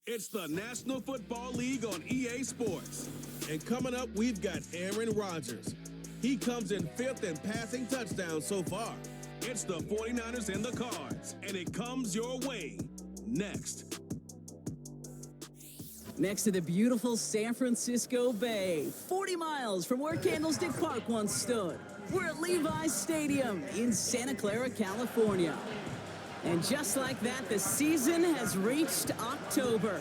It's the National Football League on EA Sports. And coming up, we've got Aaron Rodgers. He comes in 5th in passing touchdowns so far. It's the 49ers and the Cards, and it comes your way next. Next to the beautiful San Francisco Bay, 40 miles from where Candlestick Park once stood. We're at Levi's Stadium in Santa Clara, California. And just like that, the season has reached October.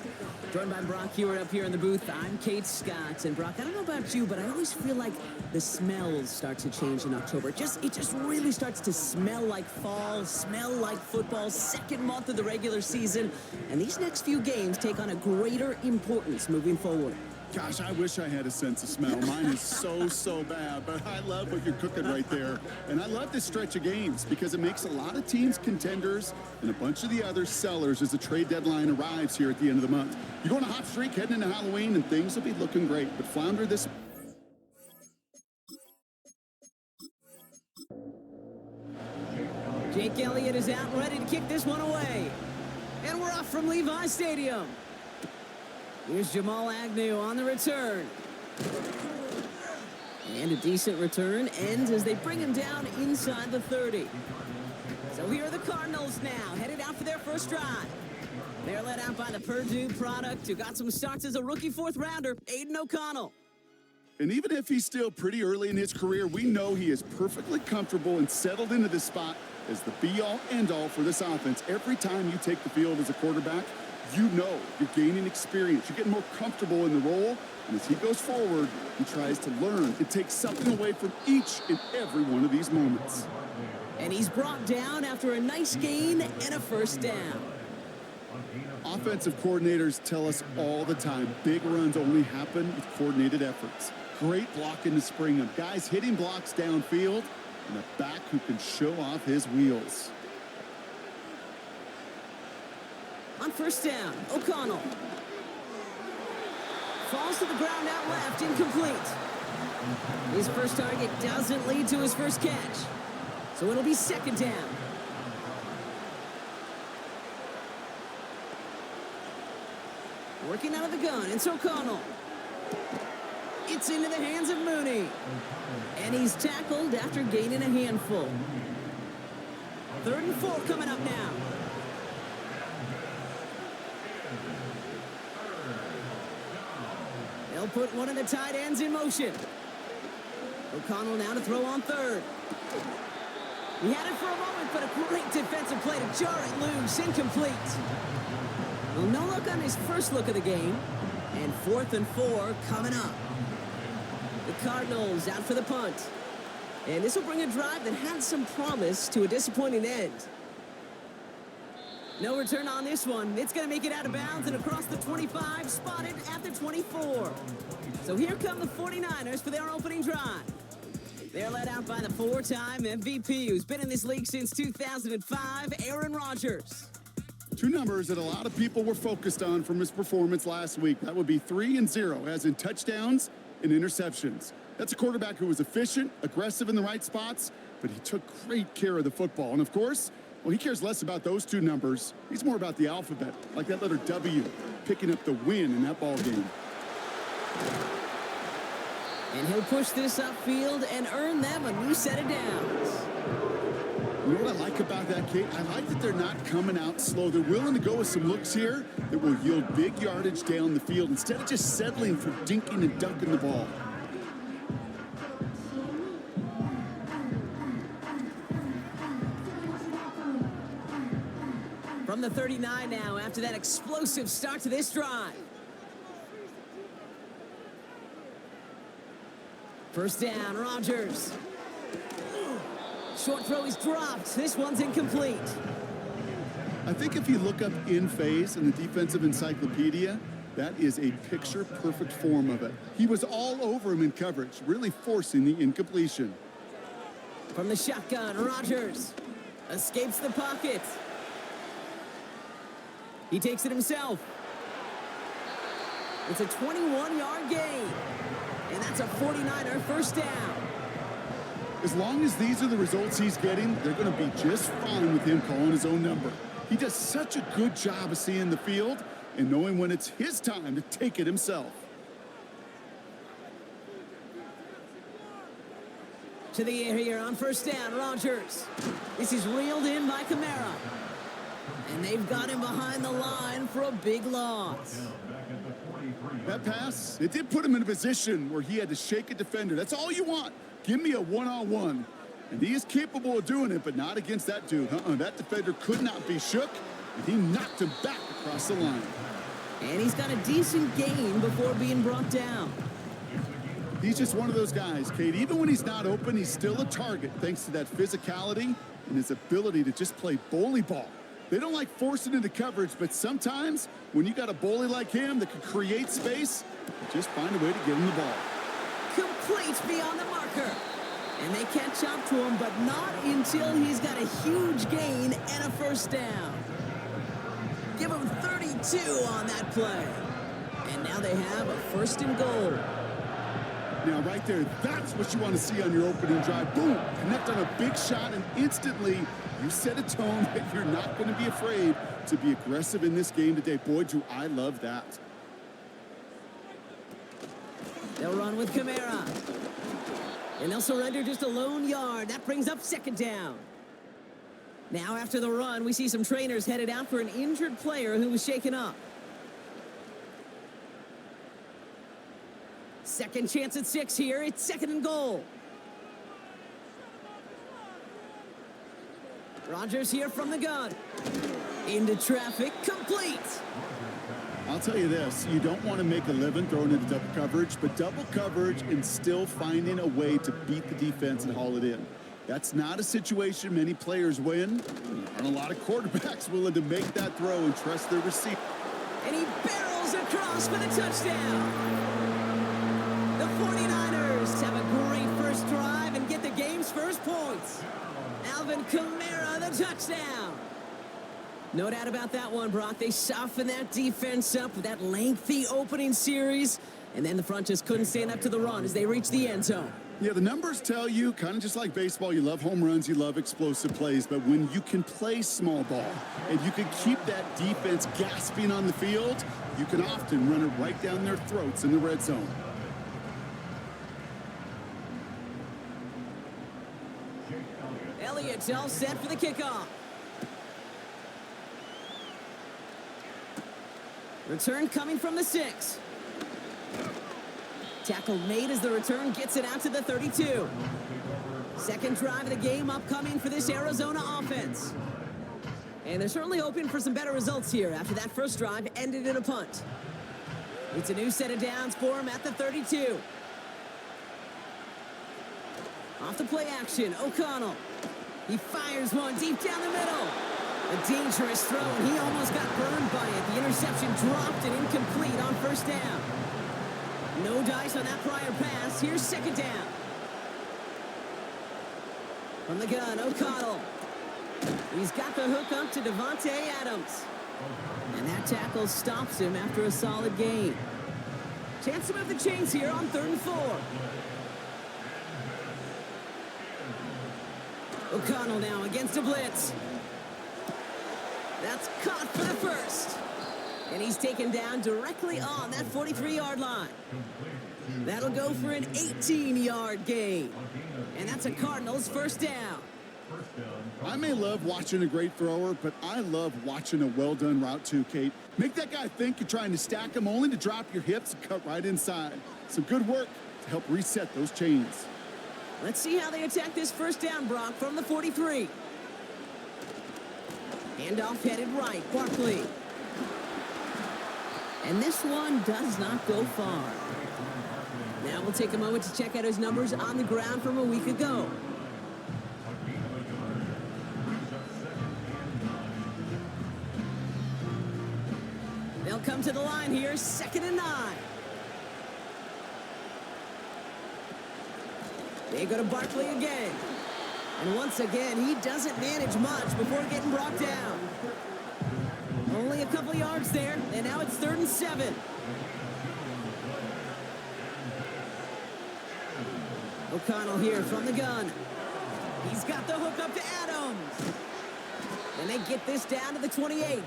Joined by Brock Hewitt up here in the booth, I'm Kate Scott. And Brock, I don't know about you, but I always feel like the smells start to change in October. It just really starts to smell like fall, smell like football, second month of the regular season. And these next few games take on a greater importance moving forward. Gosh, I wish I had a sense of smell. Mine is so bad, but I love what you're cooking right there. And I love this stretch of games because it makes a lot of teams contenders and a bunch of the other sellers as the trade deadline arrives here at the end of the month. You go on a hot streak heading into Halloween and things will be looking great, but flounder this... Jake Elliott is out ready to kick this one away. And we're off from Levi's Stadium. Here's Jamal Agnew on the return. And a decent return ends as they bring him down inside the 30. So here are the Cardinals now, headed out for their first drive. They're led out by the Purdue product who got some starts as a rookie 4th rounder, Aiden O'Connell. And even if he's still pretty early in his career, we know he is perfectly comfortable and settled into this spot as the be-all, end-all for this offense. Every time you take the field as a quarterback, you know you're gaining experience. You're getting more comfortable in the role. And as he goes forward, he tries to learn and take something away from each and every one of these moments. And he's brought down after a nice gain and a first down. Offensive coordinators tell us all the time, big runs only happen with coordinated efforts. Great block in the spring of guys hitting blocks downfield and a back who can show off his wheels. On first down, O'Connell. Falls to the ground out left, incomplete. His first target doesn't lead to his first catch. So it'll be second down. Working out of the gun, it's O'Connell. It's into the hands of Mooney. And he's tackled after gaining a handful. 3rd and 4 coming up now. They'll put one of the tight ends in motion. O'Connell now to throw on 3rd. He had it for a moment, but a great defensive play to jar it loose, incomplete. Well, no luck on his first look of the game. And 4th and 4 coming up. The Cardinals out for the punt. And this will bring a drive that had some promise to a disappointing end. No return on this one. It's going to make it out of bounds and across the 25, spotted at the 24. So here come the 49ers for their opening drive. They're led out by the 4-time MVP who's been in this league since 2005, Aaron Rodgers. Two numbers that a lot of people were focused on from his performance last week. That would be 3 and 0, as in touchdowns and interceptions. That's a quarterback who was efficient, aggressive in the right spots, but he took great care of the football. And of course, well, he cares less about those two numbers. He's more about the alphabet, like that letter W, picking up the win in that ball game. And he'll push this upfield and earn them a new set of downs. You know what I like about that, Kate? I like that they're not coming out slow. They're willing to go with some looks here that will yield big yardage down the field instead of just settling for dinking and dunking the ball. From the 39 now after that explosive start to this drive. First down, Rodgers. Short throw is dropped. This one's incomplete. I think if you look up in phase in the defensive encyclopedia, that is a picture-perfect form of it. He was all over him in coverage, really forcing the incompletion. From the shotgun, Rodgers escapes the pocket. He takes it himself. It's a 21-yard gain. And that's a 49er first down. As long as these are the results he's getting, they're going to be just fine with him calling his own number. He does such a good job of seeing the field, and knowing when it's his time to take it himself. To the air here on first down, Rodgers. This is reeled in by Kamara. And they've got him behind the line for a big loss. That pass, it did put him in a position where he had to shake a defender. That's all you want. Give me a one-on-one. And he is capable of doing it, but not against that dude. That defender could not be shook, and he knocked him back across the line. And he's got a decent gain before being brought down. He's just one of those guys, Kate. Even when he's not open, he's still a target thanks to that physicality and his ability to just play bully ball. They don't like forcing into coverage, but sometimes when you got a bully like him that can create space, just find a way to get him the ball. Complete beyond the marker. And they catch up to him, but not until he's got a huge gain and a first down. Give him 32 on that play. And now they have a first and goal. Now, right there, that's what you want to see on your opening drive. Boom! Connect on a big shot, and instantly you set a tone that you're not going to be afraid to be aggressive in this game today. Boy, do I love that. They'll run with Kamara. And they'll surrender just a lone yard. That brings up second down. Now, after the run, we see some trainers headed out for an injured player who was shaken up. Second chance at 6 here. It's second and goal. Rodgers here from the gun. Into traffic, complete. I'll tell you this, you don't want to make a living throwing into double coverage, but double coverage and still finding a way to beat the defense and haul it in. That's not a situation many players win. There aren't a lot of quarterbacks willing to make that throw and trust their receiver. And he barrels across for the touchdown. The 49ers have a great first drive and get the game's first points. Alvin Kamara, the touchdown. No doubt about that one, Brock. They softened that defense up with that lengthy opening series, and then the front just couldn't stand up to the run as they reached the end zone. Yeah, the numbers tell you, kind of just like baseball, you love home runs, you love explosive plays, but when you can play small ball and you can keep that defense gasping on the field, you can often run it right down their throats in the red zone. Elliott's all set for the kickoff. Return coming from the 6. Tackle made as the return gets it out to the 32. Second drive of the game upcoming for this Arizona offense. And they're certainly hoping for some better results here after that first drive ended in a punt. It's a new set of downs for him at the 32. Off the play action, O'Connell. He fires one deep down the middle. A dangerous throw, and he almost got burned by it. The interception dropped and incomplete on first down. No dice on that prior pass. Here's second down. From the gun, O'Connell. He's got the hook up to Devontae Adams. And that tackle stops him after a solid gain. Chance to move the chains here on 3rd and 4. O'Connell now against a blitz. That's caught for the first. And he's taken down directly on that 43-yard line. That'll go for an 18-yard gain. And that's a Cardinals first down. I may love watching a great thrower, but I love watching a well-done route too, Kate. Make that guy think you're trying to stack him only to drop your hips and cut right inside. Some good work to help reset those chains. Let's see how they attack this first down, Brock, from the 43. Handoff headed right, Barkley. And this one does not go far. Now we'll take a moment to check out his numbers on the ground from a week ago. They'll come to the line here, 2nd and 9. They go to Barkley again. And once again, he doesn't manage much before getting brought down. Only a couple yards there, and now it's 3rd and 7. O'Connell here from the gun. He's got the hook up to Adams. And they get this down to the 28.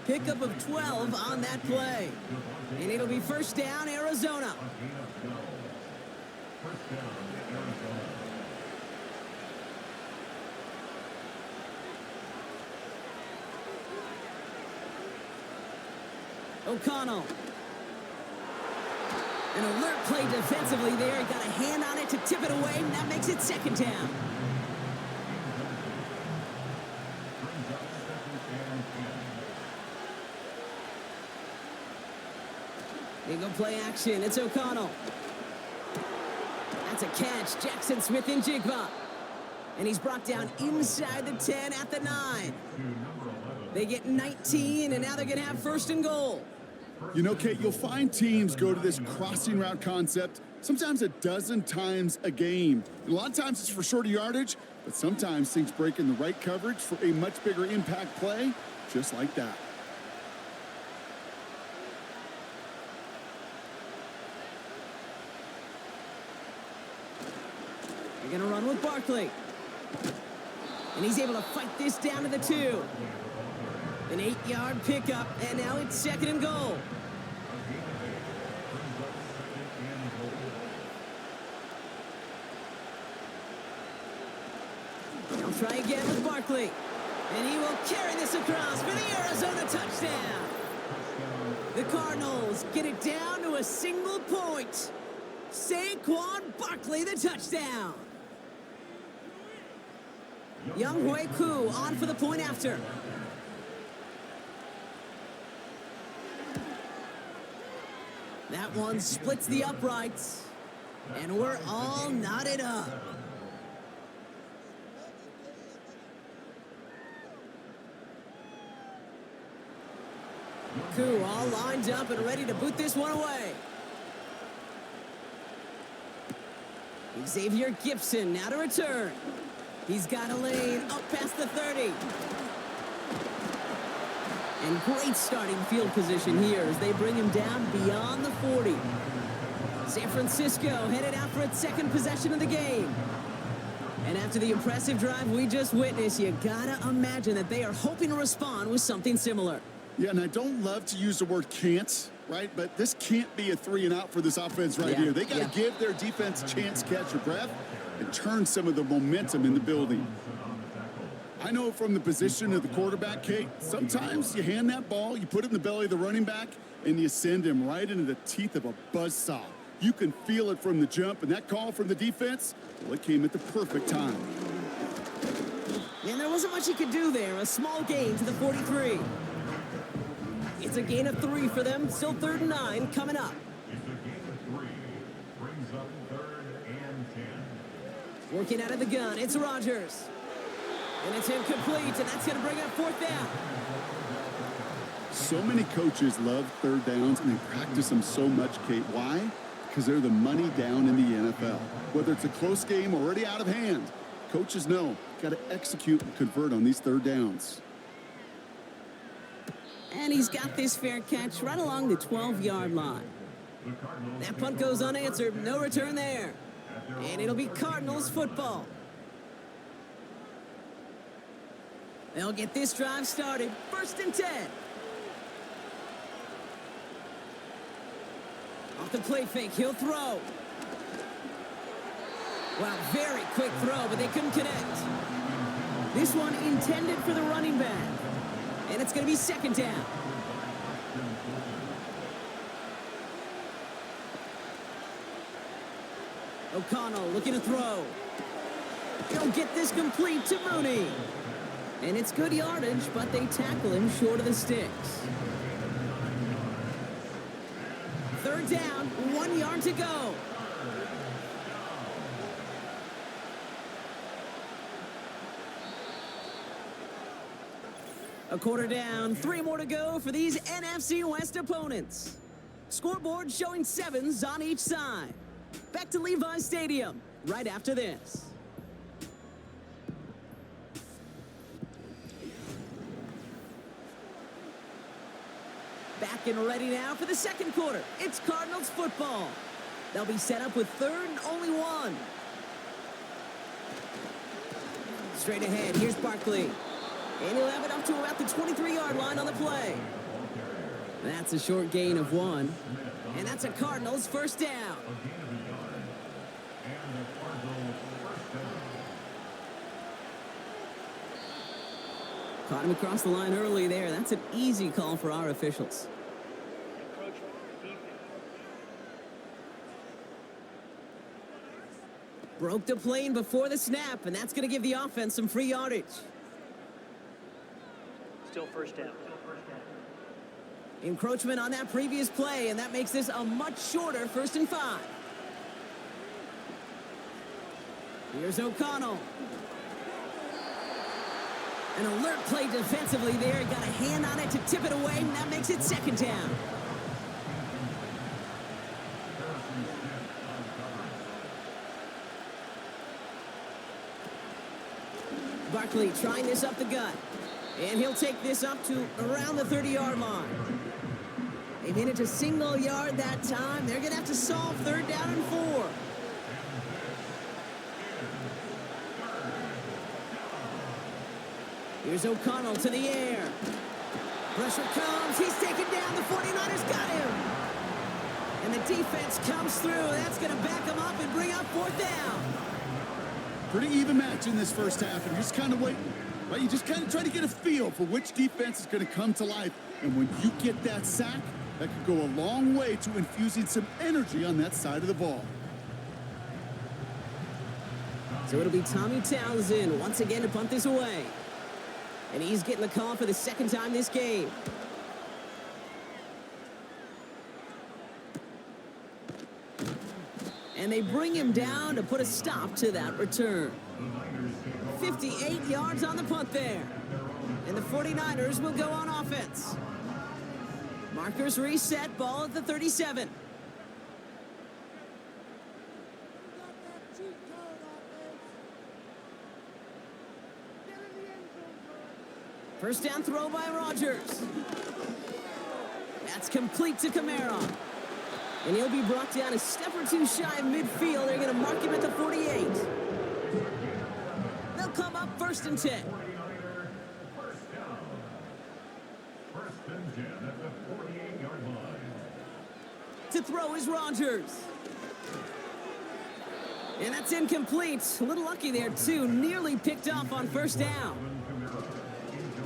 Pickup of 12 on that play. And it'll be first down, Arizona. O'Connell. An alert play defensively there. Got a hand on it to tip it away, and that makes it second down. They go play action. It's O'Connell. That's a catch. Jackson Smith and Jigba. And he's brought down inside the 10 at the 9. They get 19, and now they're going to have first and goal. You know, Kate, you'll find teams go to this crossing route concept sometimes a dozen times a game. A lot of times it's for shorter yardage, but sometimes things break in the right coverage for a much bigger impact play, just like that. They're going to run with Barkley. And he's able to fight this down to the 2. An 8-yard pickup, and now it's second and goal. They'll try again with Barkley. And he will carry this across for the Arizona touchdown. The Cardinals get it down to a single point. Saquon Barkley, the touchdown. Younghoe Koo on for the point after. That one splits the uprights, and we're all knotted up. Koo all lined up and ready to boot this one away. Xavier Gipson now to return. He's got a lane up past the 30. And great starting field position here as they bring him down beyond the 40. San Francisco headed out for its second possession of the game. And after the impressive drive we just witnessed, you gotta imagine that they are hoping to respond with something similar. Yeah, and I don't love to use the word can't, right? But this can't be a 3-and-out for this offense right here. They got to give their defense a chance to catch their breath and turn some of the momentum in the building. I know from the position of the quarterback, Kate, sometimes you hand that ball, you put it in the belly of the running back, and you send him right into the teeth of a buzzsaw. You can feel it from the jump, and that call from the defense, well, it came at the perfect time. And there wasn't much he could do there. A small gain to the 43. It's a gain of 3 for them. Still 3rd and 9 coming up. Working out of the gun, it's Rodgers. And it's incomplete, and that's going to bring up 4th down. So many coaches love 3rd downs, and they practice them so much, Kate. Why? Because they're the money down in the NFL. Whether it's a close game already out of hand, coaches know, got to execute and convert on these 3rd downs. And he's got this fair catch right along the 12-yard line. That punt goes unanswered. No return there. And it'll be Cardinals football. They'll get this drive started. 1st and 10. Off the play fake, he'll throw. Wow, very quick throw, but they couldn't connect. This one intended for the running back. And it's going to be 2nd down. O'Connell looking to throw. He'll get this complete to Mooney. And it's good yardage, but they tackle him short of the sticks. 3rd down, 1 yard to go. A quarter down, 3 more to go for these NFC West opponents. Scoreboard showing 7s on each side. Back to Levi Stadium right after this. Back and ready now for the 2nd quarter. It's Cardinals football. They'll be set up with 3rd and only 1. Straight ahead, here's Barkley. And he'll have it up to about the 23-yard line on the play. That's a short gain of 1. And that's a Cardinals first down. Caught him across the line early there. That's an easy call for our officials. Broke the plane before the snap, and that's going to give the offense some free yardage. Still first down. Encroachment on that previous play, and that makes this a much shorter 1st and 5. Here's O'Connell. An alert play defensively there. Got a hand on it to tip it away, and that makes it 2nd down. Barkley trying this up the gut. And he'll take this up to around the 30-yard line. They made it to single yard that time. They're going to have to solve 3rd down and 4. Here's O'Connell to the air. Pressure comes. He's taken down. The 49ers got him. And the defense comes through. That's going to back him up and bring up 4th down. Pretty even match in this first half, and you're just kind of waiting. Right? You just kind of try to get a feel for which defense is going to come to life. And when you get that sack, that could go a long way to infusing some energy on that side of the ball. So it'll be Tommy Townsend once again to punt this away. And he's getting the call for the 2nd time this game. And they bring him down to put a stop to that return. 58 yards on the punt there. And the 49ers will go on offense. Markers reset, ball at the 37. First down throw by Rodgers. That's complete to Kamara. And he'll be brought down a step or two shy of midfield. They're going to mark him at the 48. They'll come up 1st and 10. To throw is Rodgers. And that's incomplete. A little lucky there, too. Nearly picked off on 1st down.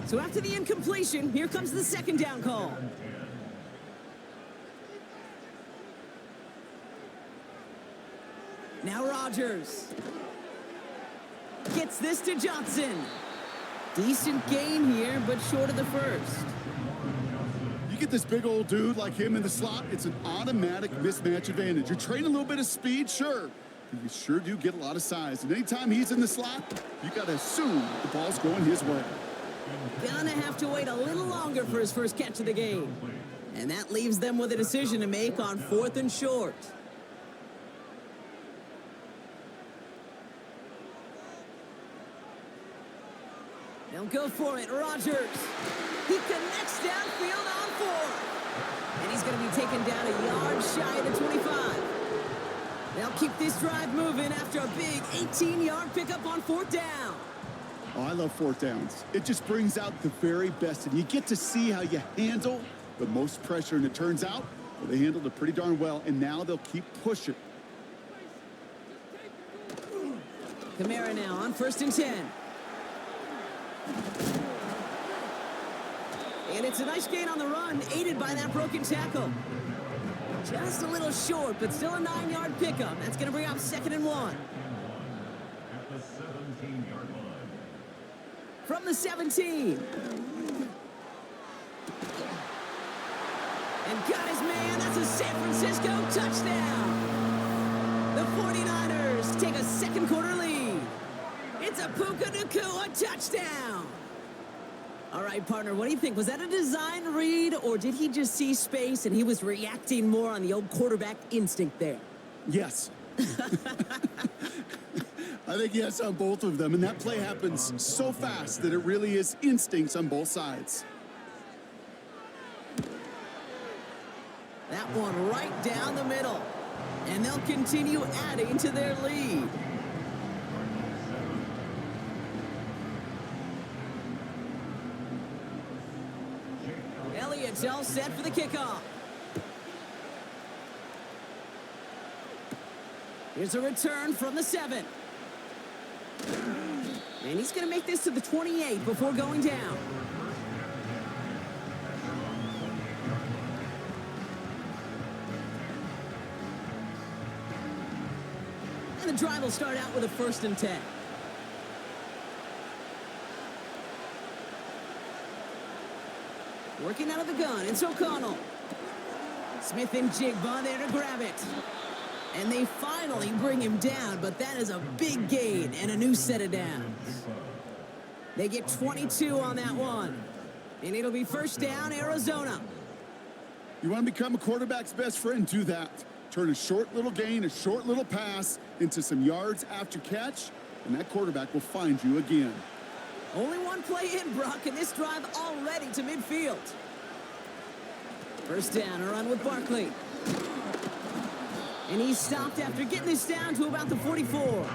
So after the incompletion, here comes the 2nd down call. Now Rodgers gets this to Johnson. Decent gain here, but short of the 1st. You get this big old dude like him in the slot, it's an automatic mismatch advantage. You're trading a little bit of speed, sure, but you sure do get a lot of size. And anytime he's in the slot, you got to assume the ball's going his way. Gonna have to wait a little longer for his first catch of the game. And that leaves them with a decision to make on 4th and short. They'll go for it. Rodgers. He connects downfield on 4. And he's going to be taken down a yard shy of the 25. They'll keep this drive moving after a big 18-yard pickup on 4th down. Oh, I love 4th downs. It just brings out the very best, and you get to see how you handle the most pressure, and it turns out, well, they handled it pretty darn well, and now they'll keep pushing. Kamara now on 1st and 10. And it's a nice gain on the run, aided by that broken tackle. Just a little short, but still a 9-yard pickup. That's going to bring up 2nd and 1. From the 17. And got his man. That's a San Francisco touchdown. The 49ers take a 2nd quarter lead. It's a Puka Nacua touchdown. All right, partner, what do you think? Was that a design read, or did he just see space and he was reacting more on the old quarterback instinct there? Yes. I think yes on both of them, and that play happens so fast that it really is instincts on both sides. That one right down the middle, and they'll continue adding to their lead. It's all set for the kickoff. Here's a return from the 7. And he's going to make this to the 28 before going down. And the drive will start out with a 1st and 10. Working out of the gun, it's O'Connell. Smith and Jigba there to grab it. And they finally bring him down, but that is a big gain and a new set of downs. They get 22 on that one. And it'll be 1st down, Arizona. You want to become a quarterback's best friend, do that. Turn a short little gain, a short little pass into some yards after catch, and that quarterback will find you again. Only one play in, Brock, and this drive already to midfield. 1st down, a run with Barkley. And he's stopped after getting this down to about the 44.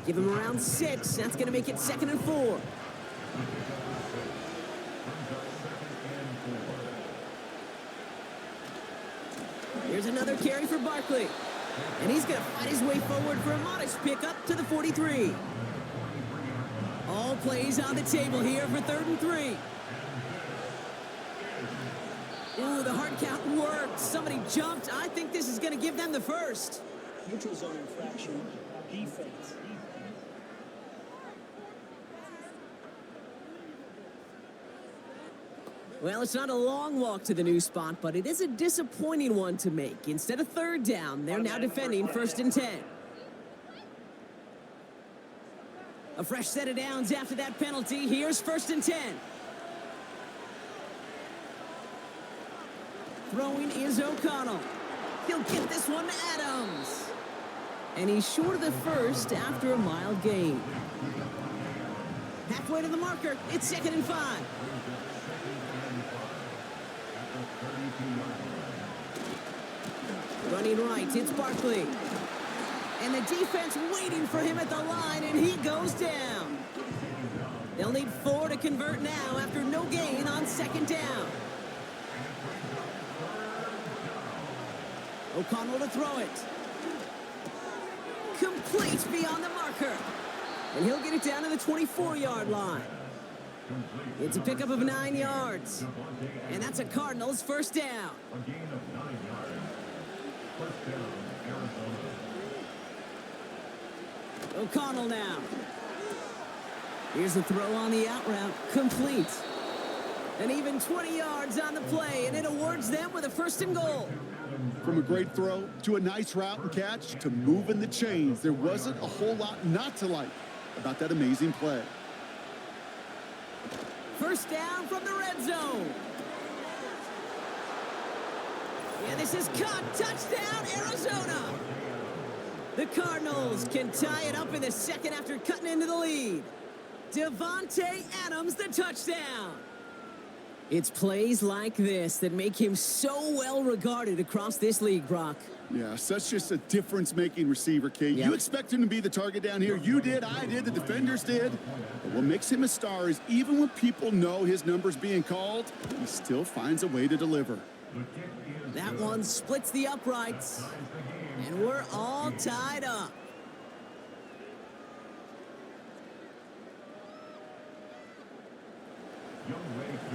Give him around 6. That's going to make it 2nd and 4. Here's another carry for Barkley. And he's going to fight his way forward for a modest pickup to the 43. All plays on the table here for 3rd and 3. Ooh, the hard count worked. Somebody jumped. I think this is going to give them the 1st. Neutral zone infraction, defense. Well, it's not a long walk to the new spot, but it is a disappointing one to make. Instead of 3rd down, they're now defending 1st and 10. A fresh set of downs after that penalty. Here's 1st and 10. Throwing is O'Connell. He'll get this one to Adams. And he's short of the 1st after a mild gain. Halfway to the marker. It's 2nd and 5. Running right, it's Barkley. And the defense waiting for him at the line, and he goes down. They'll need 4 to convert now after no gain on 2nd down. O'Connell to throw it. Complete beyond the marker. And he'll get it down to the 24-yard line. It's a pickup of 9 yards. And that's a Cardinals 1st down. O'Connell now. Here's a throw on the out route. Complete. And even 20 yards on the play, and it awards them with a 1st and goal. From a great throw to a nice route and catch to moving the chains, there wasn't a whole lot not to like about that amazing play. 1st down from the red zone. Yeah, this is caught. Touchdown, Arizona. The Cardinals can tie it up in the 2nd after cutting into the lead. Devontae Adams, the touchdown. It's plays like this that make him so well regarded across this league, Brock. Yeah, such just a difference-making receiver, Kate. Yep. You expect him to be the target down here. You did, I did, the defenders did. But what makes him a star is even when people know his number's being called, he still finds a way to deliver. That one splits the uprights. And we're all tied up.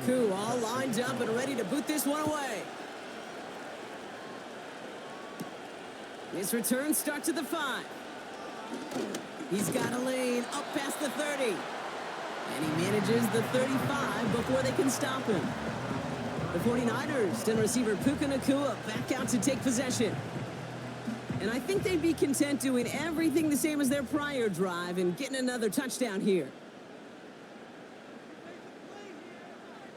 Koo all lined up and ready to boot this one away. His return starts at the 5. He's got a lane up past the 30. And he manages the 35 before they can stop him. The 49ers send receiver Puka Nacua back out to take possession. And I think they'd be content doing everything the same as their prior drive and getting another touchdown here.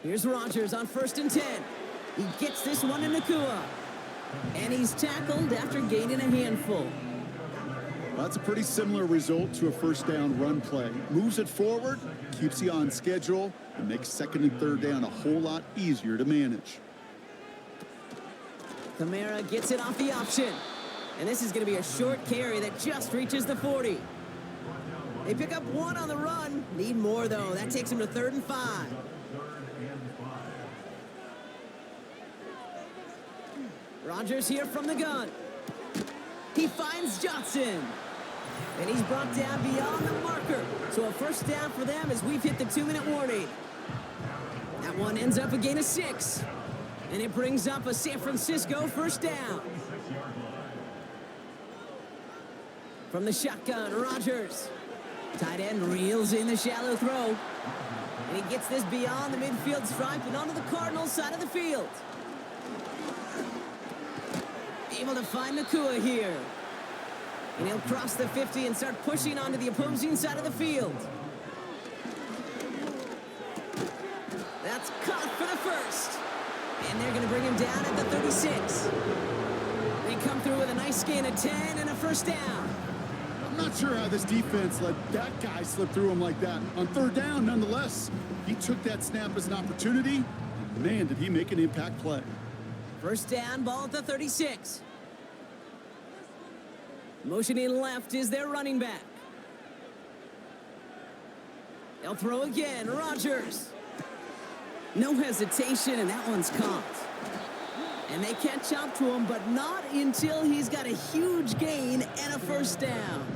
Here's Rodgers on 1st and 10. He gets this one to Nacua. And he's tackled after gaining a handful. Well, that's a pretty similar result to a 1st down run play. Moves it forward, keeps you on schedule, and makes 2nd and 3rd down a whole lot easier to manage. Kamara gets it off the option. And this is going to be a short carry that just reaches the 40. They pick up 1 on the run. Need more, though. That takes him to 3rd and 5. Rodgers here from the gun. He finds Johnson. And he's brought down beyond the marker. So a first down for them as we've hit the 2-minute warning. That one ends up a gain of 6. And it brings up a San Francisco first down. From the shotgun, Rodgers. Tight end reels in the shallow throw. And he gets this beyond the midfield stripe and onto the Cardinals side of the field. Able to find Nakua here. And he'll cross the 50 and start pushing onto the opposing side of the field. That's caught for the first. And they're going to bring him down at the 36. They come through with a nice gain of 10 and a first down. I'm not sure how this defense let that guy slip through him like that. On third down, nonetheless, he took that snap as an opportunity. Man, did he make an impact play. First down, ball at the 36. Motioning left is their running back. They'll throw again, Rodgers. No hesitation, and that one's caught. And they catch up to him, but not until he's got a huge gain and a first down.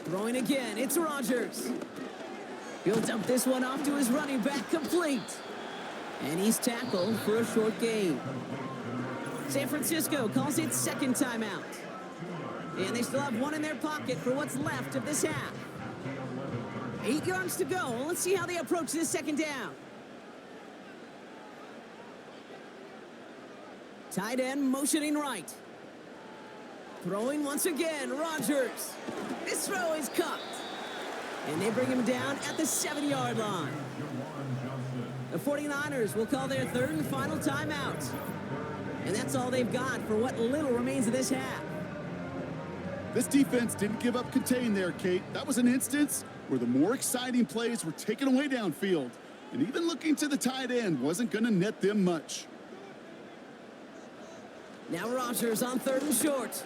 Throwing again, it's Rodgers. Built up this one off to his running back, complete. And he's tackled for a short gain. San Francisco calls it second timeout. And they still have one in their pocket for what's left of this half. 8 yards to go. Let's see how they approach this second down. Tight end motioning right. Throwing once again, Rodgers. This throw is caught. And they bring him down at the 7-yard line. The 49ers will call their third and final timeout. And that's all they've got for what little remains of this half. This defense didn't give up contain there, Kate. That was an instance where the more exciting plays were taken away downfield. And even looking to the tight end wasn't going to net them much. Now Rodgers on third and short.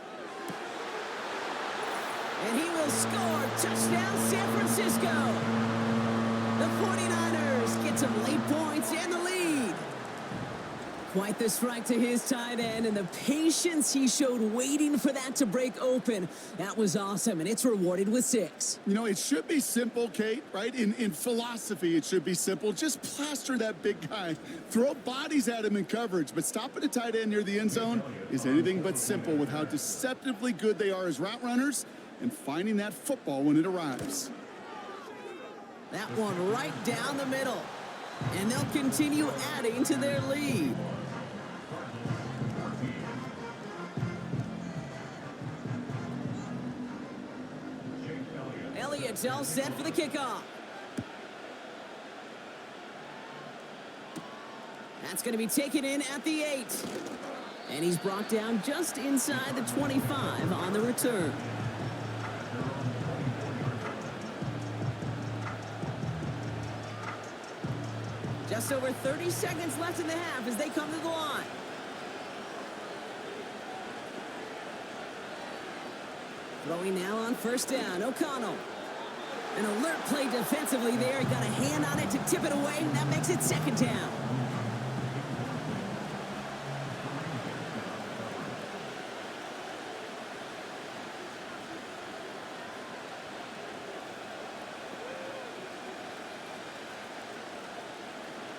And he will score. Touchdown, San Francisco. The 49ers get some late points and the lead. Quite the strike to his tight end, and the patience he showed waiting for that to break open. That was awesome, and it's rewarded with 6. You know, it should be simple, Kate, right? In philosophy, it should be simple. Just plaster that big guy. Throw bodies at him in coverage, but stopping a tight end near the end zone is anything but simple with how deceptively good they are as route runners and finding that football when it arrives. That one right down the middle. And they'll continue adding to their lead. Elliott's all set for the kickoff. That's going to be taken in at the 8. And he's brought down just inside the 25 on the return. Just over 30 seconds left in the half as they come to the line. Throwing now on first down, O'Connell. An alert play defensively there. He got a hand on it to tip it away, and that makes it second down.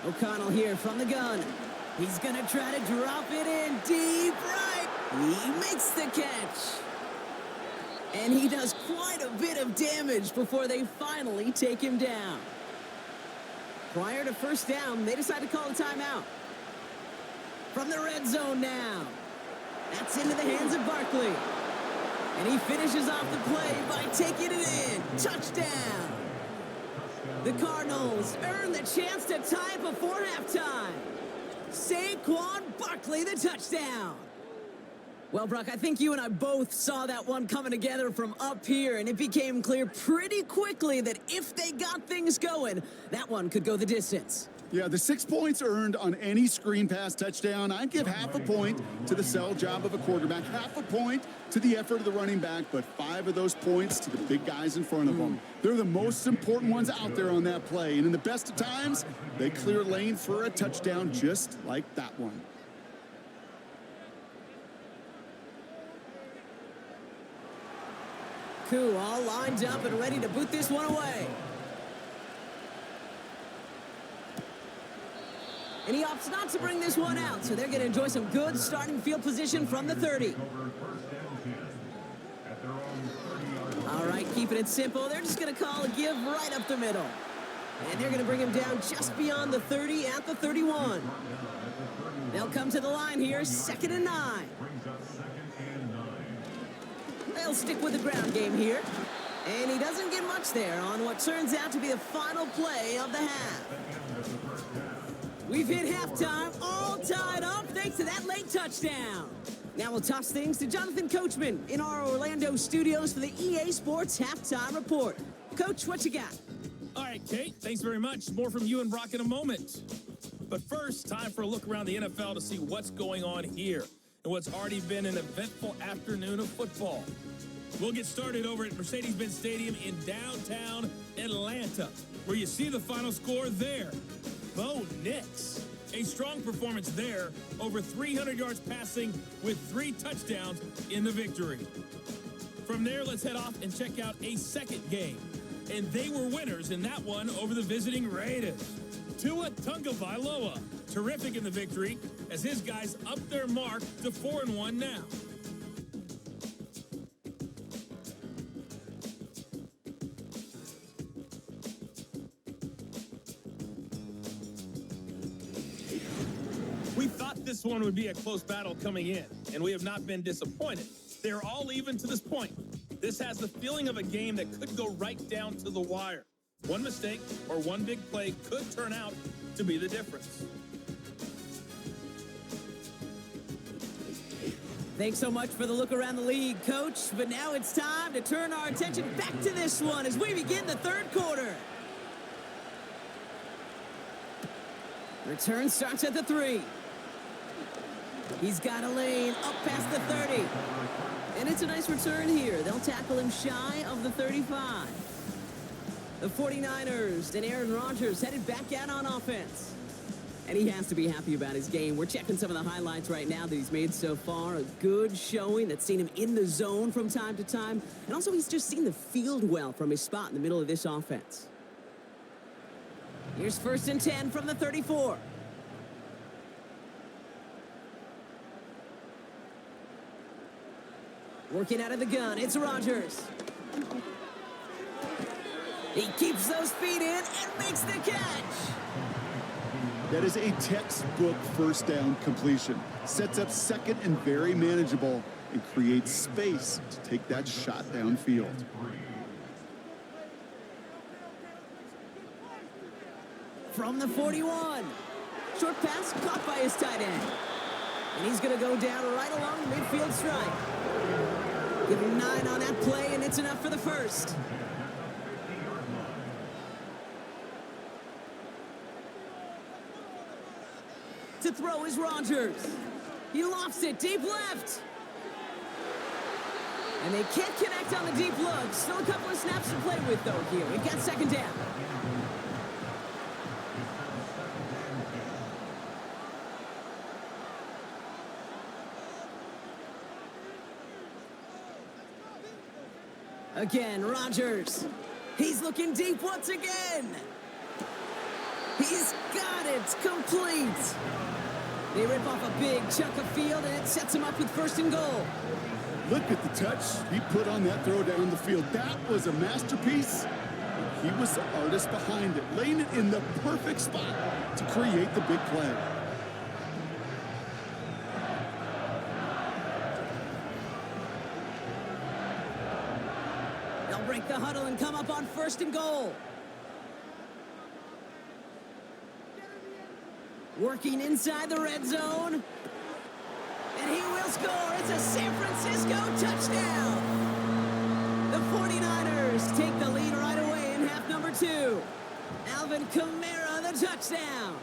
O'Connell here from the gun. He's going to try to drop it in deep right. He makes the catch. And he does quite a bit of damage before they finally take him down. Prior to first down, they decide to call a timeout. From the red zone now. That's into the hands of Barkley. And he finishes off the play by taking it in. Touchdown. The Cardinals earn the chance to tie before halftime. Saquon Barkley, the touchdown. Well, Brock, I think you and I both saw that one coming together from up here, and it became clear pretty quickly that if they got things going, that one could go the distance. Yeah, the 6 points earned on any screen pass touchdown. I'd give half a point to the sell job of a quarterback, half a point to the effort of the running back, but 5 of those points to the big guys in front of them. They're the most important ones out there on that play, and in the best of times, they clear lane for a touchdown just like that one. Cool, all lined up and ready to boot this one away. And he opts not to bring this one out, so they're going to enjoy some good starting field position from the 30. All right, keeping it simple. They're just going to call a give right up the middle. And they're going to bring him down just beyond the 30 at the 31. They'll come to the line here, 2nd and 9. They'll stick with the ground game here. And he doesn't get much there on what turns out to be the final play of the half. We've hit halftime, all tied up thanks to that late touchdown. Now we'll toss things to Jonathan Coachman in our Orlando studios for the EA Sports Halftime Report. Coach, what you got? All right, Kate, thanks very much. More from you and Brock in a moment. But first, time for a look around the NFL to see what's going on here and what's already been an eventful afternoon of football. We'll get started over at Mercedes-Benz Stadium in downtown Atlanta, where you see the final score there. Bo Nix. A strong performance there, over 300 yards passing with 3 touchdowns in the victory. From there, let's head off and check out a second game. And they were winners in that one over the visiting Raiders. Tua Tagovailoa, terrific in the victory as his guys up their mark to 4-1 now. We thought this one would be a close battle coming in, and we have not been disappointed. They're all even to this point. This has the feeling of a game that could go right down to the wire. One mistake or one big play could turn out to be the difference. Thanks so much for the look around the league, Coach. But now it's time to turn our attention back to this one as we begin the third quarter. Return starts at the 3. He's got a lane up past the 30. And it's a nice return here. They'll tackle him shy of the 35. The 49ers and Aaron Rodgers headed back out on offense. And he has to be happy about his game. We're checking some of the highlights right now that he's made so far. A good showing that's seen him in the zone from time to time. And also he's just seen the field well from his spot in the middle of this offense. Here's 1st and 10 from the 34. Working out of the gun, it's Rodgers. He keeps those feet in and makes the catch. That is a textbook first down completion. Sets up 2nd and very manageable and creates space to take that shot downfield. From the 41. Short pass caught by his tight end. And he's going to go down right along the midfield stripe. Give him 9 on that play, and it's enough for the first. To throw is Rodgers. He lofts it deep left. And they can't connect on the deep look. Still a couple of snaps to play with, though, here. We've got 2nd down. Again, Rodgers. He's looking deep once again. He's got it. Complete. They rip off a big chunk of field, and it sets him up with 1st and goal. Look at the touch he put on that throw down the field. That was a masterpiece. He was the artist behind it, laying it in the perfect spot to create the big play. They'll break the huddle and come up on 1st and goal. Working inside the red zone. And he will score. It's a San Francisco touchdown. The 49ers take the lead right away in half number 2. Alvin Kamara, the touchdown.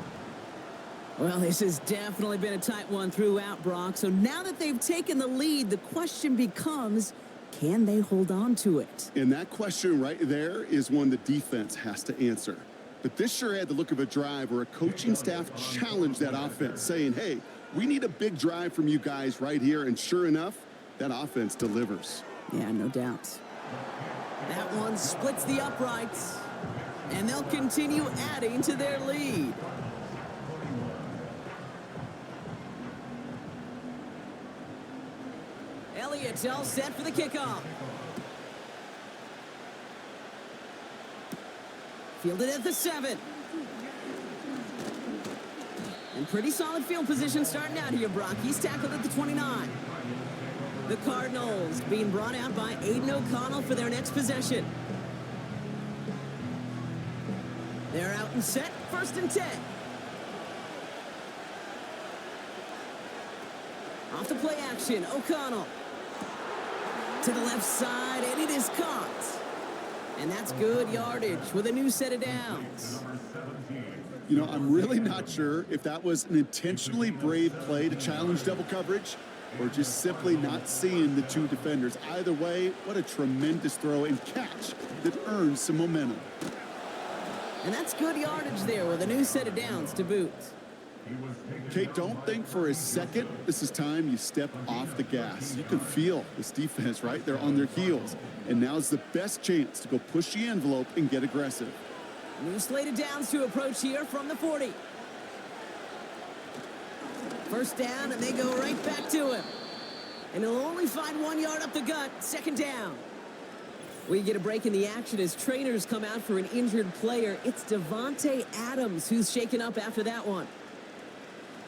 Well, this has definitely been a tight one throughout, Brock. So now that they've taken the lead, the question becomes, can they hold on to it? And that question right there is one the defense has to answer. But this sure had the look of a drive where a coaching staff challenged that offense, saying, hey, we need a big drive from you guys right here. And sure enough, that offense delivers. Yeah, no doubt. That one splits the uprights, and they'll continue adding to their lead. Elliott's all set for the kickoff. Fielded at the 7. And pretty solid field position starting out here, Brock. He's tackled at the 29. The Cardinals being brought out by Aiden O'Connell for their next possession. They're out and set, 1st and 10. Off the play action, O'Connell. To the left side, and it is caught. And that's good yardage with a new set of downs. You know, I'm really not sure if that was an intentionally brave play to challenge double coverage or just simply not seeing the two defenders. Either way, what a tremendous throw and catch that earns some momentum. And that's good yardage there with a new set of downs to boot. Kate, don't think for a second this is time you step off the gas. You can feel this defense right there on their heels. And now's the best chance to go push the envelope and get aggressive. New slate of downs to approach here from the 40. 1st down, and they go right back to him. And he'll only find 1 yard up the gut, 2nd down. We get a break in the action as trainers come out for an injured player. It's Devontae Adams who's shaken up after that one.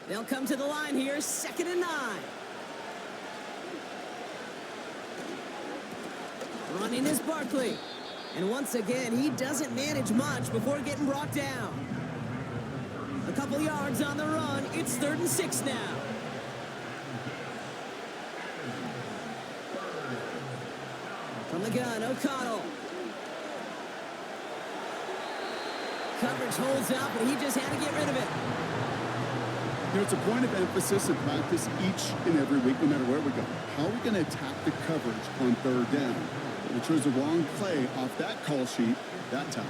They'll come to the line here, 2nd and 9. Running is Barkley. And once again, he doesn't manage much before getting brought down. A couple yards on the run. It's 3rd and 6 now. From the gun, O'Connell. Coverage holds up, and he just had to get rid of it. You know, it's a point of emphasis in practice each and every week, no matter where we go. How are we going to attack the coverage on 3rd down? We chose the wrong play off that call sheet that time.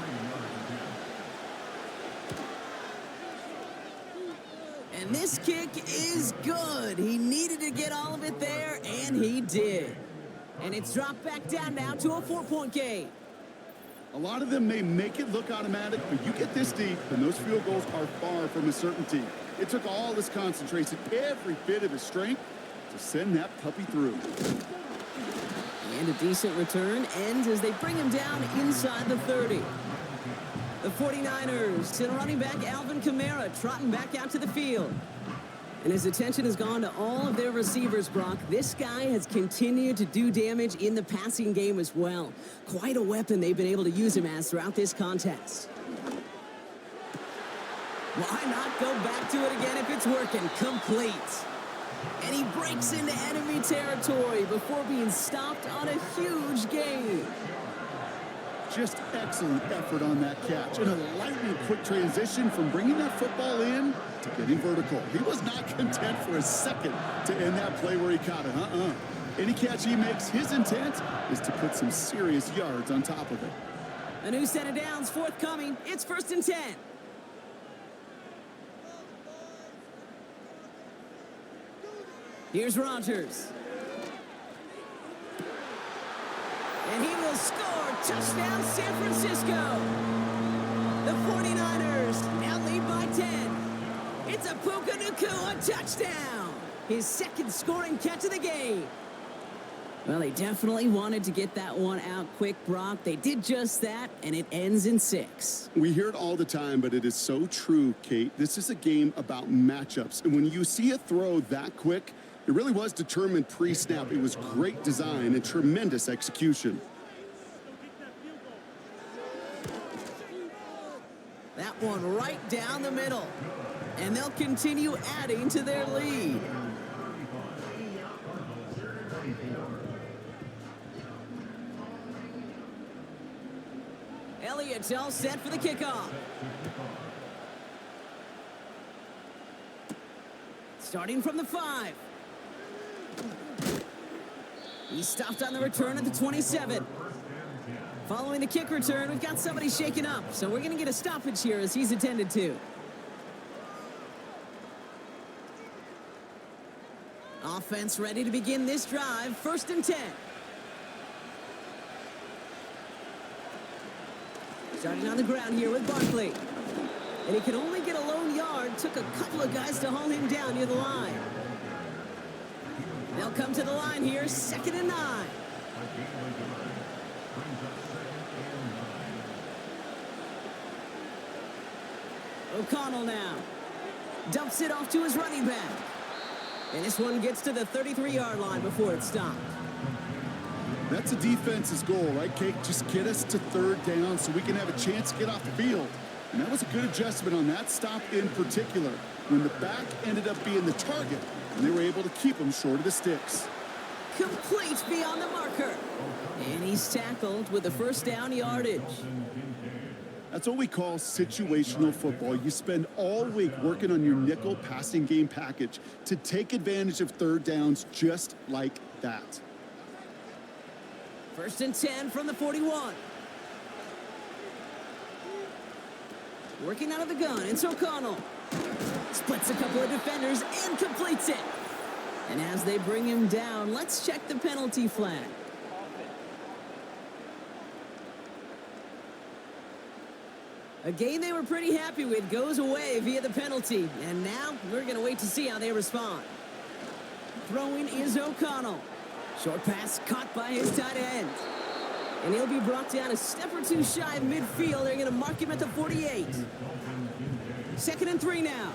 And this kick is good. He needed to get all of it there, and he did. And it's dropped back down now to a 4-point game. A lot of them may make it look automatic, but you get this deep, and those field goals are far from a certainty. It took all his concentration, every bit of his strength, to send that puppy through. And a decent return ends as they bring him down inside the 30. The 49ers to the running back Alvin Kamara trotting back out to the field. And his attention has gone to all of their receivers, Brock. This guy has continued to do damage in the passing game as well. Quite a weapon they've been able to use him as throughout this contest. Why not go back to it again if it's working? Complete. And he breaks into enemy territory before being stopped on a huge gain. Just excellent effort on that catch. And a lightning quick transition from bringing that football in to getting vertical. He was not content for a second to end that play where he caught it. Any catch he makes, his intent is to put some serious yards on top of it. A new set of downs forthcoming. It's 1st and 10. Here's Rodgers. And he will score. Touchdown, San Francisco. The 49ers now lead by 10. It's a Puka Nacua touchdown. His 2nd scoring catch of the game. Well, they definitely wanted to get that one out quick, Brock. They did just that, and it ends in 6. We hear it all the time, but it is so true, Kate. This is a game about matchups. And when you see a throw that quick, it really was determined pre-snap. It was great design and tremendous execution. That one right down the middle. And they'll continue adding to their lead. It's all set for the kickoff. Starting from the 5. He's stopped on the return at the 27. Following the kick return, we've got somebody shaken up, so we're going to get a stoppage here as he's attended to. Offense ready to begin this drive. 1st and 10. Starting on the ground here with Barkley. And he could only get a lone yard. Took a couple of guys to haul him down near the line. They'll come to the line here. 2nd and 9. O'Connell now. Dumps it off to his running back. And this one gets to the 33-yard line before it's stopped. That's a defense's goal, right, Kate? Just get us to 3rd down so we can have a chance to get off the field. And that was a good adjustment on that stop in particular, when the back ended up being the target, and they were able to keep him short of the sticks. Complete beyond the marker. And he's tackled with the 1st down yardage. That's what we call situational football. You spend all week working on your nickel passing game package to take advantage of 3rd downs just like that. 1st and 10 from the 41. Working out of the gun, it's O'Connell. Splits a couple of defenders and completes it. And as they bring him down, let's check the penalty flag. A game they were pretty happy with goes away via the penalty. And now we're going to wait to see how they respond. Throwing is O'Connell. Short pass caught by his tight end. And he'll be brought down a step or two shy of midfield. They're going to mark him at the 48. 2nd and 3 now.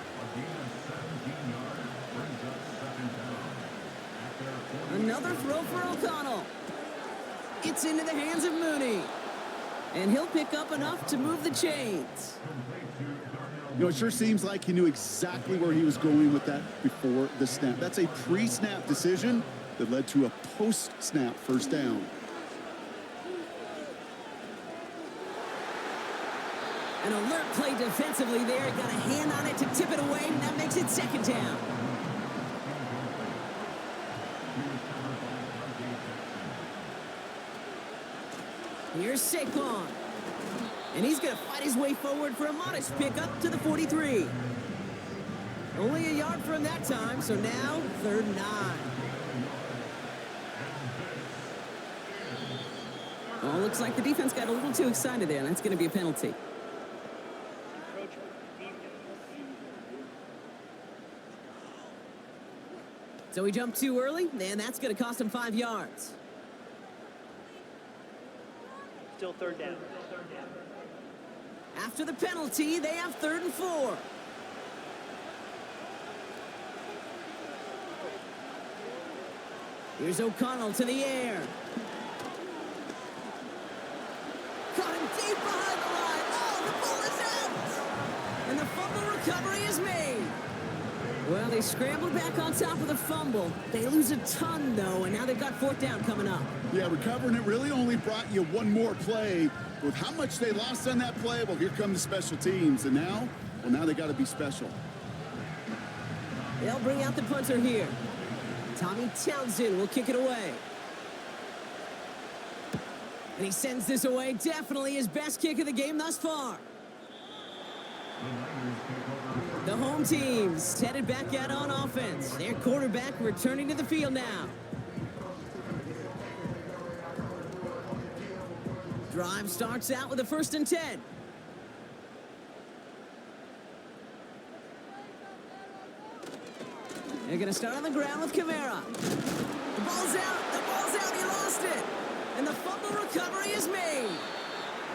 Another throw for O'Connell. It's into the hands of Mooney. And he'll pick up enough to move the chains. You know, it sure seems like he knew exactly where he was going with that before the snap. That's a pre-snap decision that led to a post-snap 1st down. An alert play defensively there. Got a hand on it to tip it away, and that makes it 2nd down. Here's Saquon. And he's going to fight his way forward for a modest pickup to the 43. Only a yard from that time, so now 3rd and 9. Well, looks like the defense got a little too excited there, and that's going to be a penalty. So he jumped too early, and that's going to cost him 5 yards. Still 3rd down. After the penalty, they have 3rd and 4. Here's O'Connell to the air. Caught him deep behind the line. Oh, the ball is out! And the fumble recovery is made. Well, they scrambled back on top of the fumble. They lose a ton, though, and now they've got 4th down coming up. Yeah, recovering it really only brought you one more play. With how much they lost on that play, well, here come the special teams. And now, well, now they got to be special. They'll bring out the punter here. Tommy Townsend will kick it away. And he sends this away. Definitely his best kick of the game thus far. The home team's headed back out on offense. Their quarterback returning to the field now. Drive starts out with a 1st and 10. They're going to start on the ground with Kamara. The ball's out, he lost it. And the fumble recovery is made.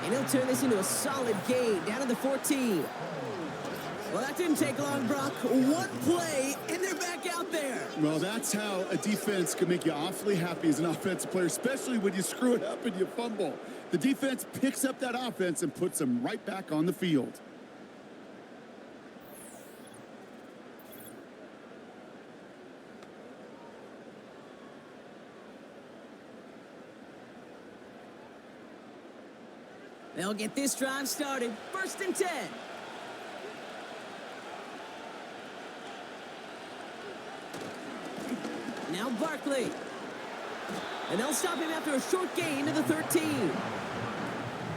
And he'll turn this into a solid gain down to the 14. Well, that didn't take long, Brock. One play, and they're back out there. Well, that's how a defense can make you awfully happy as an offensive player, especially when you screw it up and you fumble. The defense picks up that offense and puts them right back on the field. They'll get this drive started. 1st and 10. Now Barkley. And they'll stop him after a short gain to the 13.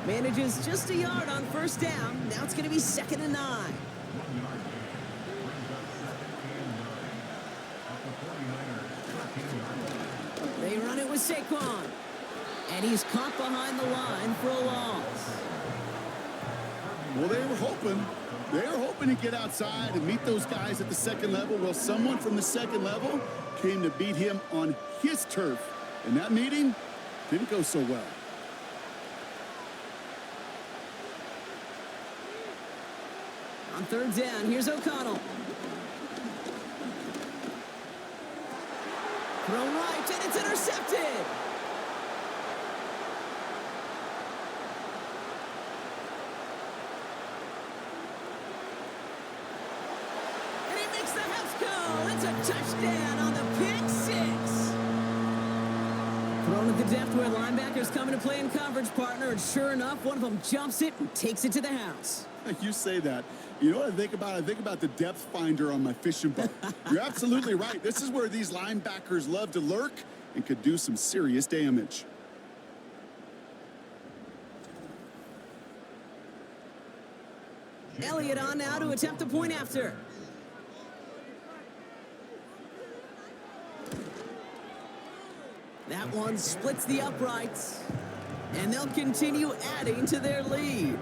Manages just a yard on 1st down. Now it's going to be 2nd and 9. They run it with Saquon. And he's caught behind the line for a loss. Well, they were hoping to get outside and meet those guys at the 2nd level. Well, someone from the 2nd level came to beat him on his turf. And that meeting didn't go so well. On 3rd down, here's O'Connell. Thrown right, and it's intercepted. And he makes the house go. It's a touchdown on the pick 6. Thrown at the depth where linebackers come into play in coverage, partner, and sure enough, one of them jumps it and takes it to the house. You say that. You know what I think about? I think about the depth finder on my fishing boat. You're absolutely right. This is where these linebackers love to lurk and could do some serious damage. Elliott on now to attempt the point after. That one splits the uprights. And they'll continue adding to their lead.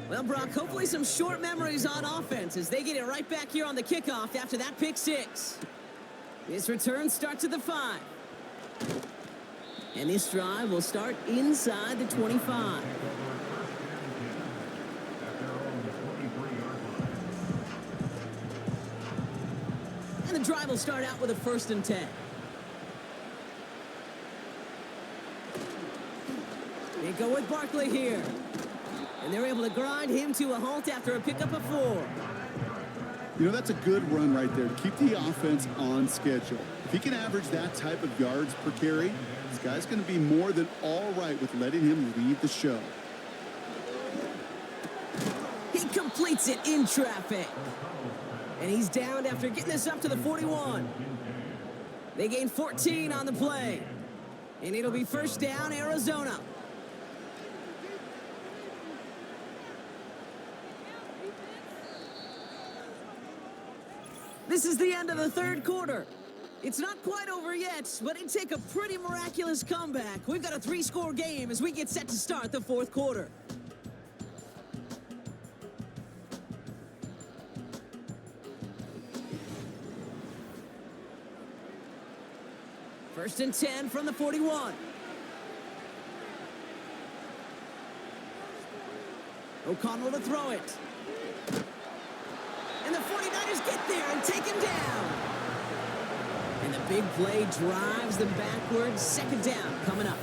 Well, Brock, hopefully some short memories on offense as they get it right back here on the kickoff after that pick 6. This return starts at the 5. And this drive will start inside the 25. And the drive will start out with a 1st and 10. They go with Barkley here. And they're able to grind him to a halt after a pickup of 4. You know, that's a good run right there to keep the offense on schedule. If he can average that type of yards per carry, this guy's going to be more than all right with letting him lead the show. He completes it in traffic. And he's downed after getting this up to the 41. They gain 14 on the play. And it'll be 1st down, Arizona. This is the end of the 3rd quarter. It's not quite over yet, but it'd take a pretty miraculous comeback. We've got a 3-score game as we get set to start the 4th quarter. First and 10 from the 41. O'Connell to throw it. And the 49ers get there and take him down. And the big play drives them backwards. 2nd down coming up.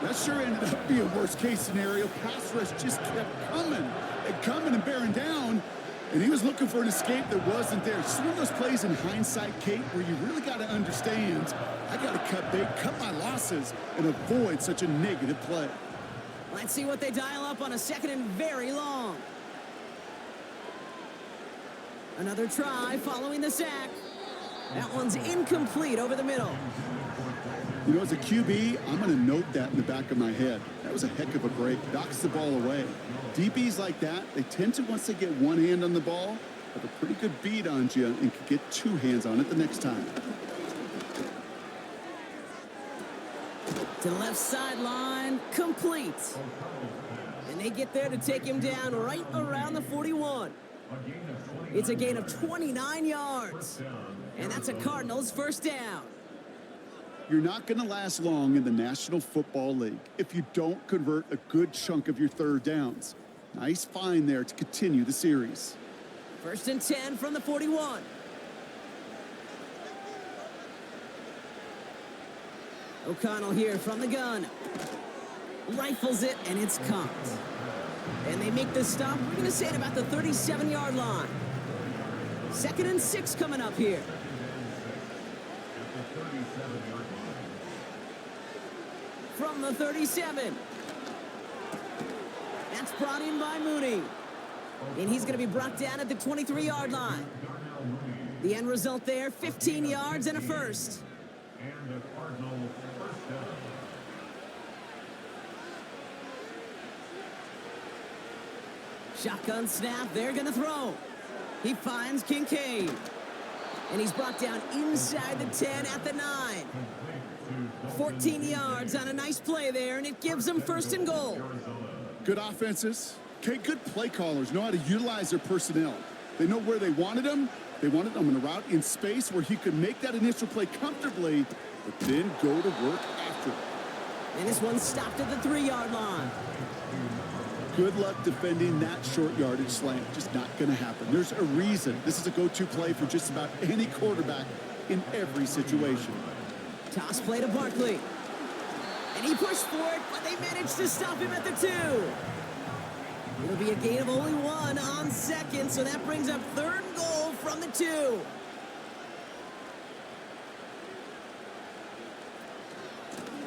That sure ended up being worst-case scenario. Pass rush just kept coming and bearing down. And he was looking for an escape that wasn't there. Just one of those plays in hindsight, Kate, where you really got to understand, I got to cut bait, cut my losses, and avoid such a negative play. Let's see what they dial up on a 2nd and very long. Another try following the sack. That one's incomplete over the middle. You know, as a QB, I'm going to note that in the back of my head. That was a heck of a break. Knocks the ball away. DBs like that, they tend to, once they get one hand on the ball, have a pretty good beat on you and can get 2 hands on it the next time. To the left sideline, complete. And they get there to take him down right around the 41. It's a gain of 29 yards. And that's a Cardinals 1st down. You're not going to last long in the National Football League if you don't convert a good chunk of your 3rd downs. Nice find there to continue the series. 1st and 10 from the 41. O'Connell here from the gun. Rifles it, and it's caught. And they make the stop, we're going to say, at about the 37-yard line. 2nd and 6 coming up here. From the 37. That's brought in by Mooney. And he's going to be brought down at the 23-yard line. The end result there, 15 yards and a first. And the Cardinals first down. Shotgun snap, they're going to throw. He finds Kincaid. And he's brought down inside the 10 at the 9. 14 yards on a nice play there, and it gives them first and goal. Good offenses. Okay, good play callers know how to utilize their personnel. They know where they wanted them. They wanted them in a route in space where he could make that initial play comfortably, but then go to work after it. And this one stopped at the 3-yard line. Good luck defending that short yardage slant. Just not going to happen. There's a reason this is a go-to play for just about any quarterback in every situation. Toss play to Barkley. And he pushed for it, but they managed to stop him at the 2. It'll be a gain of only 1 on second, so that brings up third and goal from the 2.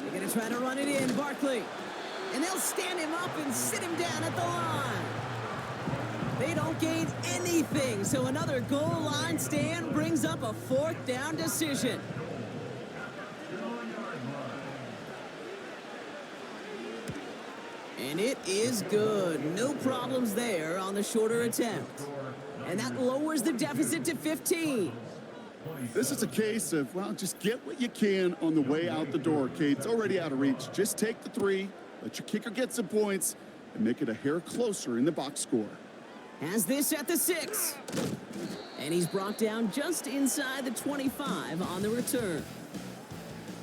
They're going to try to run it in, Barkley. And they'll stand him up and sit him down at the line. They don't gain anything, so another goal line stand brings up a 4th down decision. And it is good. No problems there on the shorter attempt. And that lowers the deficit to 15. This is a case of, well, just get what you can on the way out the door, Kate. It's already out of reach. Just take the 3, let your kicker get some points, and make it a hair closer in the box score. Has this at the 6. And he's brought down just inside the 25 on the return.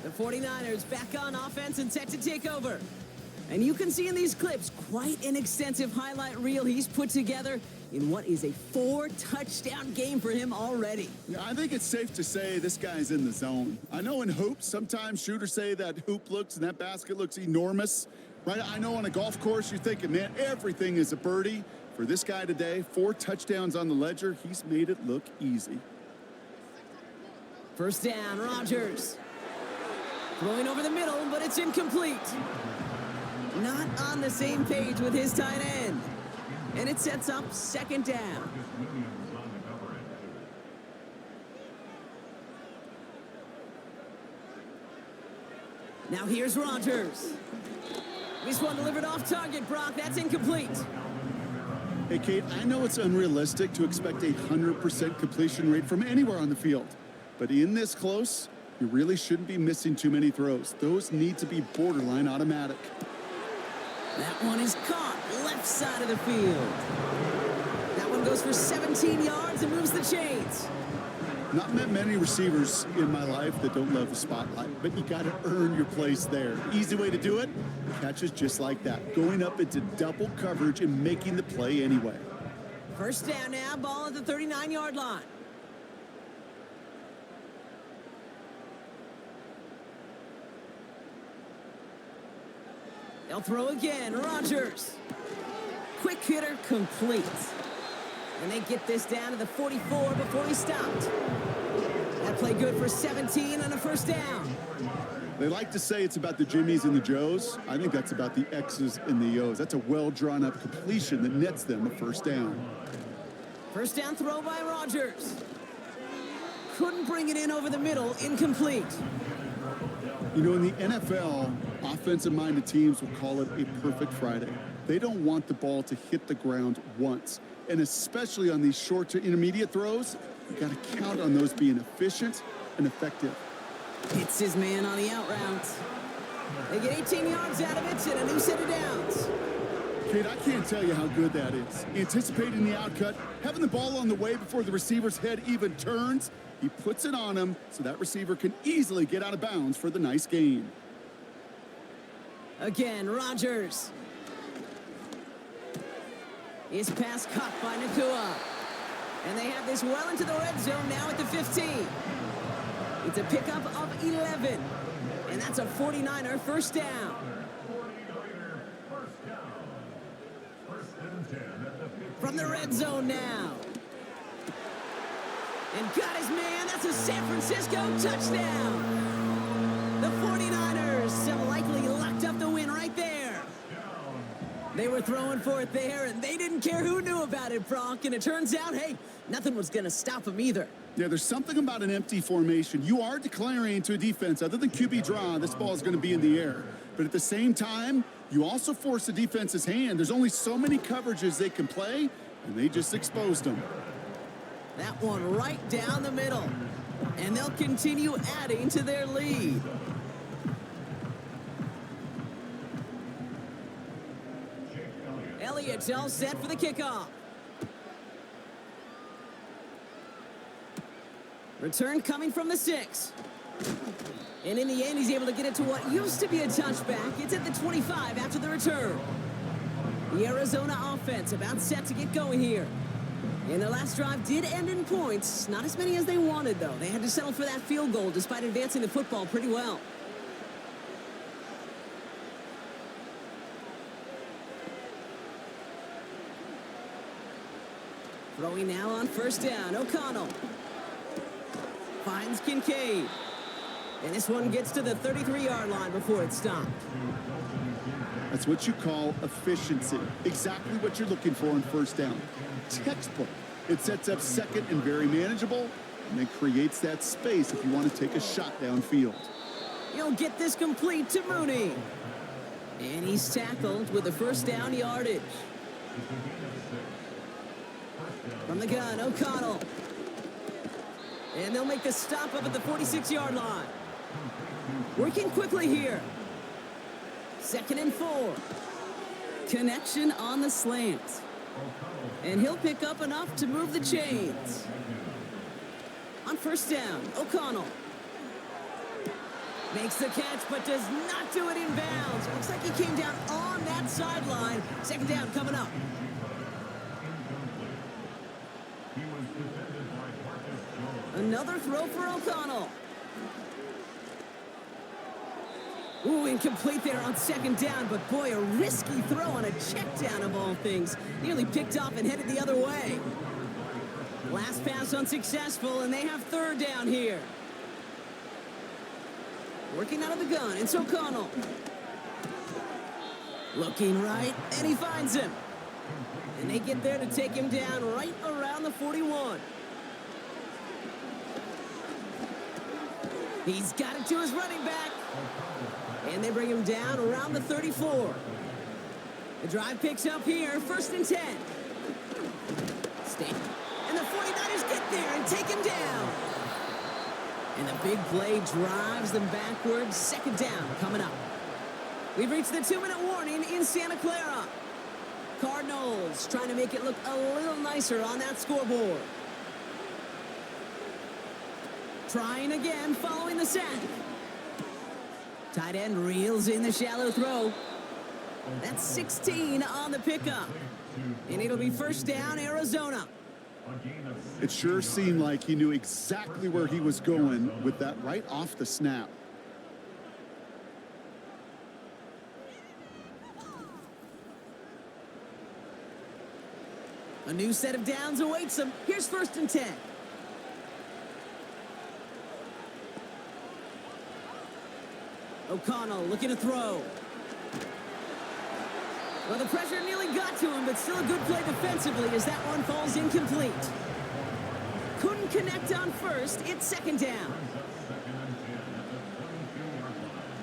The 49ers back on offense and set to take over. And you can see in these clips quite an extensive highlight reel he's put together in what is a 4-touchdown game for him already. Yeah, I think it's safe to say this guy's in the zone. I know in hoops, sometimes shooters say that hoop looks and that basket looks enormous, right? I know on a golf course, you're thinking, man, everything is a birdie. For this guy today, 4 touchdowns on the ledger, he's made it look easy. First down, Rodgers. Throwing over the middle, but it's incomplete. Not on the same page with his tight end. And it sets up second down. Now here's Rodgers. This one delivered off target, Brock. That's incomplete. Hey, Kate, I know it's unrealistic to expect a 100% completion rate from anywhere on the field. But in this close, you really shouldn't be missing too many throws. Those need to be borderline automatic. That one is caught left side of the field. That one goes for 17 yards and moves the chains. Not met many receivers in my life that don't love the spotlight, but you got to earn your place there. Easy way to do it, catches just like that, going up into double coverage and making the play anyway. First down now, ball at the 39-yard line. They'll throw again. Rodgers. Quick hitter complete. And they get this down to the 44 before he stopped. That play good for 17 and a first down. They like to say it's about the Jimmies and the Joes. I think that's about the X's and the O's. That's a well-drawn-up completion that nets them a first down. First down throw by Rodgers. Couldn't bring it in over the middle. Incomplete. You know, in the NFL, offensive-minded teams will call it a perfect Friday. They don't want the ball to hit the ground once. And especially on these short to intermediate throws, you got to count on those being efficient and effective. Hits his man on the out route. They get 18 yards out of it and a new set of downs. Kate, I can't tell you how good that is. Anticipating the outcut, having the ball on the way before the receiver's head even turns, he puts it on him so that receiver can easily get out of bounds for the nice gain. Again, Rodgers. His pass caught by Nakua. And they have this well into the red zone now at the 15. It's a pickup of 11. And that's a 49er first down. From the red zone now. And got his man. That's a San Francisco touchdown. The 49ers have likely locked up the win right there. They were throwing for it there, and they didn't care who knew about it, Brock. And it turns out, hey, nothing was going to stop them either. Yeah, there's something about an empty formation. You are declaring to a defense, other than QB draw, this ball is going to be in the air. But at the same time, you also force the defense's hand. There's only so many coverages they can play, and they just exposed them. That one right down the middle. And they'll continue adding to their lead. Elliott's all set for the kickoff. Return coming from the 6. And in the end, he's able to get it to what used to be a touchback. It's at the 25 after the return. The Arizona offense about set to get going here. And their last drive did end in points. Not as many as they wanted, though. They had to settle for that field goal despite advancing the football pretty well. Throwing now on first down. O'Connell finds Kincaid. And this one gets to the 33-yard line before it's stopped. That's what you call efficiency. Exactly what you're looking for on first down. Textbook. It sets up second and very manageable, and it creates that space if you want to take a shot downfield. He'll get this complete to Mooney. And he's tackled with the first down yardage. From the gun, O'Connell. And they'll make the stop up at the 46-yard line. Working quickly here. 2nd and 4. Connection on the slant. And he'll pick up enough to move the chains. On first down, O'Connell makes the catch, but does not do it in bounds. Looks like he came down on that sideline. 2nd down coming up. Another throw for O'Connell. Ooh, incomplete there on 2nd down, but boy, a risky throw on a check down of all things. Nearly picked off and headed the other way. Last pass unsuccessful, and they have 3rd down here. Working out of the gun, it's O'Connell. Looking right, and he finds him. And they get there to take him down right around the 41. He's got it to his running back. And they bring him down around the 34. The drive picks up here, 1st and 10. And the 49ers get there and take him down. And the big play drives them backwards. 2nd down coming up. We've reached the 2-minute warning in Santa Clara. Cardinals trying to make it look a little nicer on that scoreboard. Trying again following the sack. Tight end reels in the shallow throw. That's 16 on the pickup. And it'll be 1st down, Arizona. It sure seemed like he knew exactly where he was going with that right off the snap. A new set of downs awaits him. Here's 1st and 10. O'Connell looking to throw. Well, the pressure nearly got to him, but still a good play defensively as that one falls incomplete. Couldn't connect on first. It's 2nd down.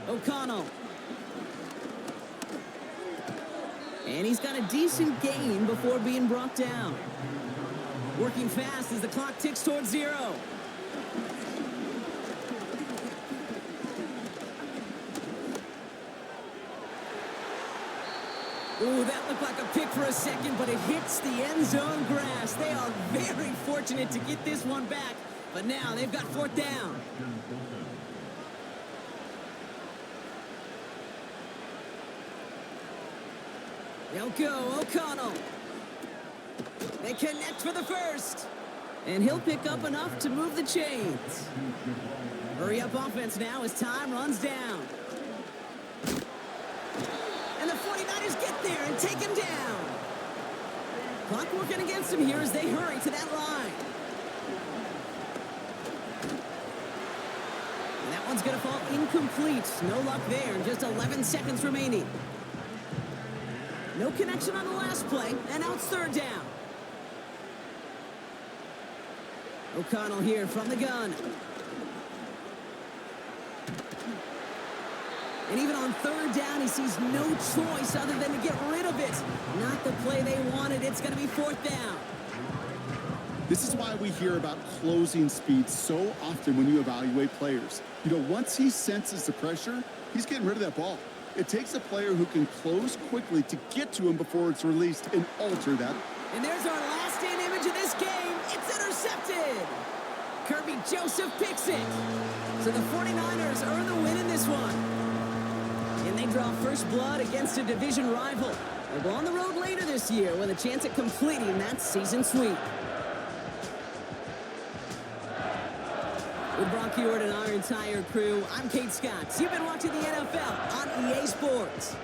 O'Connell. And he's got a decent gain before being brought down. Working fast as the clock ticks towards 0. Ooh, that looked like a pick for a second, but it hits the end zone grass. They are very fortunate to get this one back, but now they've got 4th down. They'll go, O'Connell. They connect for the 1st. And he'll pick up enough to move the chains. Hurry up offense now as time runs down. And the 49ers get there and take him down. Clock working against him here as they hurry to that line. fall incomplete. No luck there, and just 11 seconds remaining. No connection on the last play, and now it's third down. O'Connell here from the gun. And even on third down, he sees no choice other than to get rid of it. Not the play they wanted. It's going to be fourth down. This is why we hear about closing speed so often when you evaluate players. You know, once he senses the pressure, he's getting rid of that ball. It takes a player who can close quickly to get to him before it's released and alter that. And there's our last-in image of this game. It's intercepted. Kirby Joseph picks it. So the 49ers earn the win in this one. And they draw first blood against a division rival. They'll go on the road later this year with a chance at completing that season sweep. With Brock Hewitt and our entire crew, I'm Kate Scott. You've been watching the NFL on EA Sports.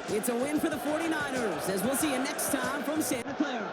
It's a win for the 49ers, as we'll see you next time from Santa Clara.